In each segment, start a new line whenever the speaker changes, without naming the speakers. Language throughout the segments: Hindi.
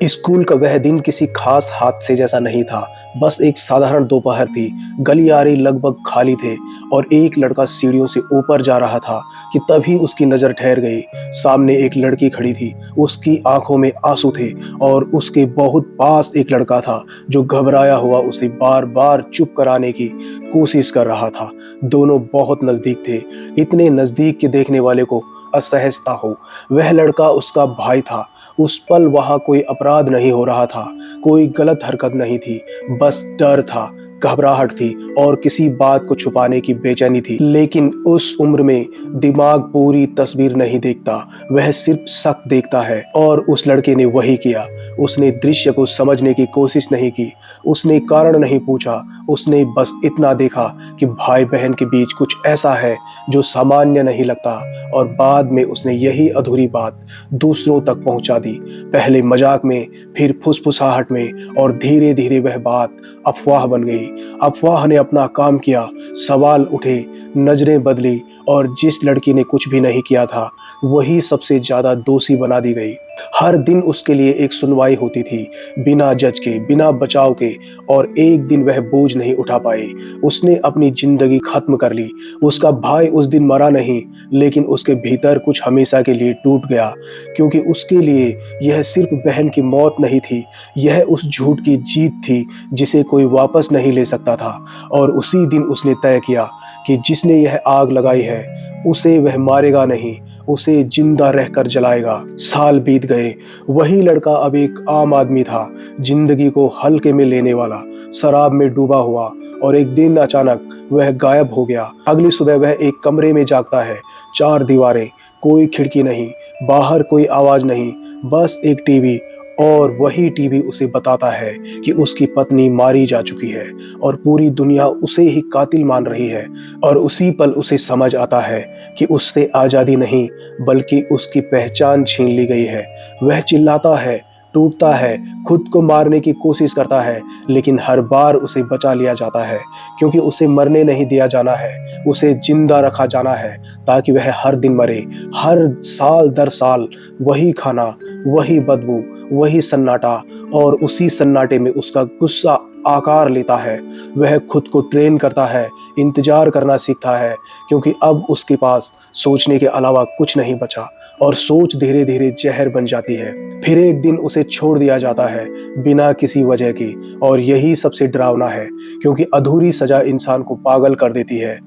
स्कूल का वह दिन किसी खास हादसे जैसा नहीं था। बस एक साधारण दोपहर थी। गलियारे लगभग खाली थे और एक लड़का सीढ़ियों से ऊपर जा रहा था कि तभी उसकी नजर ठहर गई। सामने एक लड़की खड़ी थी। उसकी आंखों में आंसू थे और उसके बहुत पास एक लड़का था जो घबराया हुआ उसे बार बार चुप कराने की कोशिश कर रहा था। दोनों बहुत नजदीक थे, इतने नजदीक के देखने वाले को असहजता हो। वह लड़का उसका भाई था। उस पल वहां कोई अपराध नहीं हो रहा था, कोई गलत हरकत नहीं थी, बस डर था, घबराहट थी और किसी बात को छुपाने की बेचैनी थी। लेकिन उस उम्र में दिमाग पूरी तस्वीर नहीं देखता, वह सिर्फ शक देखता है। और उस लड़के ने वही किया। उसने दृश्य को समझने की कोशिश नहीं की, उसने कारण नहीं पूछा, उसने बस इतना देखा कि भाई बहन के बीच कुछ ऐसा है जो सामान्य नहीं लगता। और बाद में उसने यही अधूरी बात दूसरों तक पहुंचा दी, पहले मजाक में, फिर फुसफुसाहट में, और धीरे धीरे वह बात अफवाह बन गई। अफवाह ने अपना काम किया, सवाल उठे, नजरें बदली और जिस लड़की ने कुछ भी नहीं किया था वही सबसे ज्यादा दोषी बना दी गई। हर दिन उसके लिए एक सुनवाई होती थी, बिना जज के, बिना बचाव के, और एक दिन वह बोझ नहीं उठा पाई। उसने अपनी जिंदगी खत्म कर ली। उसका भाई उस दिन मरा नहीं, लेकिन उसके भीतर कुछ हमेशा के लिए टूट गया, क्योंकि उसके लिए यह सिर्फ बहन की मौत नहीं थी, यह उस झूठ की जीत थी जिसे कोई वापस नहीं ले सकता था। और उसी दिन उसने तय किया कि जिसने यह आग लगाई है उसे वह मारेगा नहीं, उसे जिंदा रहकर जलाएगा। साल बीत गए। वही लड़का अब एक आम आदमी था, जिंदगी को हल्के में लेने वाला, शराब में डूबा हुआ। और एक दिन अचानक वह गायब हो गया। अगली सुबह वह एक कमरे में जागता है, चार दीवारें, कोई खिड़की नहीं, बाहर कोई आवाज नहीं, बस एक टीवी। और वही टीवी उसे बताता है कि उसकी पत्नी मारी जा चुकी है और पूरी दुनिया उसे ही कातिल मान रही है। और उसी पल उसे समझ आता है कि उससे आजादी नहीं बल्कि उसकी पहचान छीन ली गई है। वह चिल्लाता है, टूटता है, खुद को मारने की कोशिश करता है, लेकिन हर बार उसे बचा लिया जाता है, क्योंकि उसे मरने नहीं दिया जाना है, उसे जिंदा रखा जाना है ताकि वह हर दिन मरे। हर साल दर साल वही खाना, वही बदबू, वही सन्नाटा, और उसी सन्नाटे में उसका गुस्सा आकार लेता है। वह खुद को ट्रेन करता है, इंतजार करना सीखता है, क्योंकि अब उसके पास सोचने के अलावा कुछ नहीं बचा, और सोच धीरे धीरे जहर बन जाती है। फिर एक दिन उसे छोड़ दिया जाता है बिना किसी वजह की। और यही सबसे डरावना है, क्योंकि अधूरी सजा इंसान को पागल कर देती है।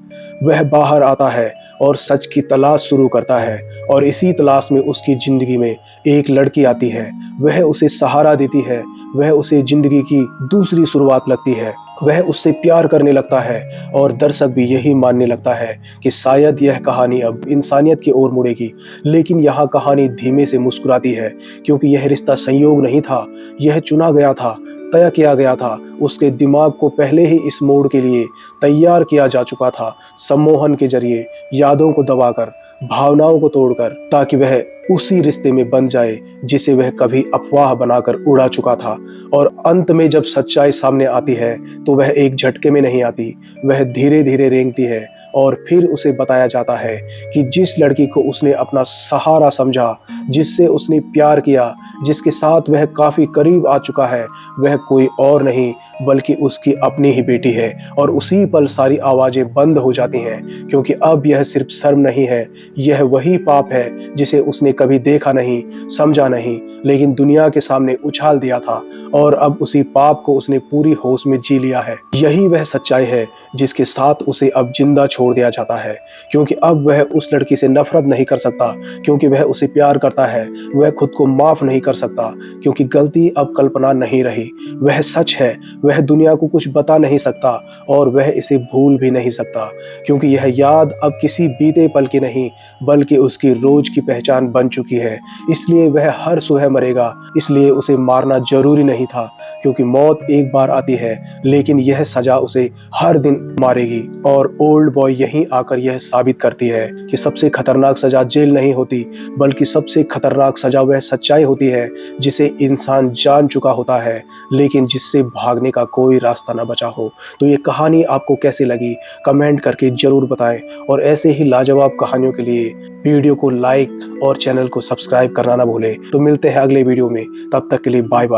वह बाहर आता है और सच की तलाश शुरू करता है, और इसी तलाश में उसकी जिंदगी में एक लड़की आती है। वह उसे सहारा देती है, वह उसे जिंदगी की दूसरी शुरुआत लगती है। वह उससे प्यार करने लगता है और दर्शक भी यही मानने लगता है कि शायद यह कहानी अब इंसानियत की ओर मुड़ेगी। लेकिन यहाँ कहानी धीमे से मुस्कुराती है, क्योंकि यह रिश्ता संयोग नहीं था, यह चुना गया था, तय किया गया था। उसके दिमाग को पहले ही इस मोड़ के लिए तैयार किया जा चुका था, सम्मोहन के जरिए, यादों को दबाकर, भावनाओं को तोड़कर, ताकि वह उसी रिश्ते में बन जाए जिसे वह कभी अफवाह बनाकर उड़ा चुका था। और अंत में जब सच्चाई सामने आती है तो वह एक झटके में नहीं आती, वह धीरे धीरे रेंगती है। और फिर उसे बताया जाता है कि जिस लड़की को उसने अपना सहारा समझा, जिससे उसने प्यार किया, जिसके साथ वह काफी करीब आ चुका है, वह कोई और नहीं बल्कि उसकी अपनी ही बेटी है। और उसी पल सारी आवाजें बंद हो जाती हैं, क्योंकि अब यह सिर्फ शर्म नहीं है, यह वही पाप है जिसे उसने कभी देखा नहीं, समझा नहीं, लेकिन दुनिया के सामने उछाल दिया था। और अब उसी पाप को उसने पूरी होश में जी लिया है। यही वह सच्चाई है जिसके साथ उसे अब जिंदा छोड़ दिया जाता है, क्योंकि अब वह उस लड़की से नफरत नहीं कर सकता, क्योंकि वह उसे प्यार करता है। वह खुद को माफ नहीं कर सकता, क्योंकि गलती अब कल्पना नहीं रही, वह सच है। वह दुनिया को कुछ बता नहीं सकता और वह इसे भूल भी नहीं सकता, क्योंकि यह याद अब किसी बीते पल की नहीं बल्कि उसकी रोज की पहचान बन चुकी है। इसलिए वह हर सुबह मरेगा, इसलिए उसे मारना जरूरी नहीं था, क्योंकि मौत एक बार आती है, लेकिन यह सजा उसे हर दिन मारेगी। और ओल्ड बॉय यहीं आकर यह साबित करती है कि सबसे खतरनाक सजा जेल नहीं होती, बल्कि सबसे खतरनाक सजा वह सच्चाई होती है जिसे इंसान जान चुका होता है। लेकिन जिससे भागने का कोई रास्ता ना बचा हो। तो ये कहानी आपको कैसी लगी कमेंट करके ज़रूर बताएं और ऐसे ही लाजवाब कहानियों के लिए वीडियो को लाइक और चैनल को सब्सक्राइब करना ना भूलें। तो मिलते हैं अगले वीडियो में, तब तक के लिए बाय बाय।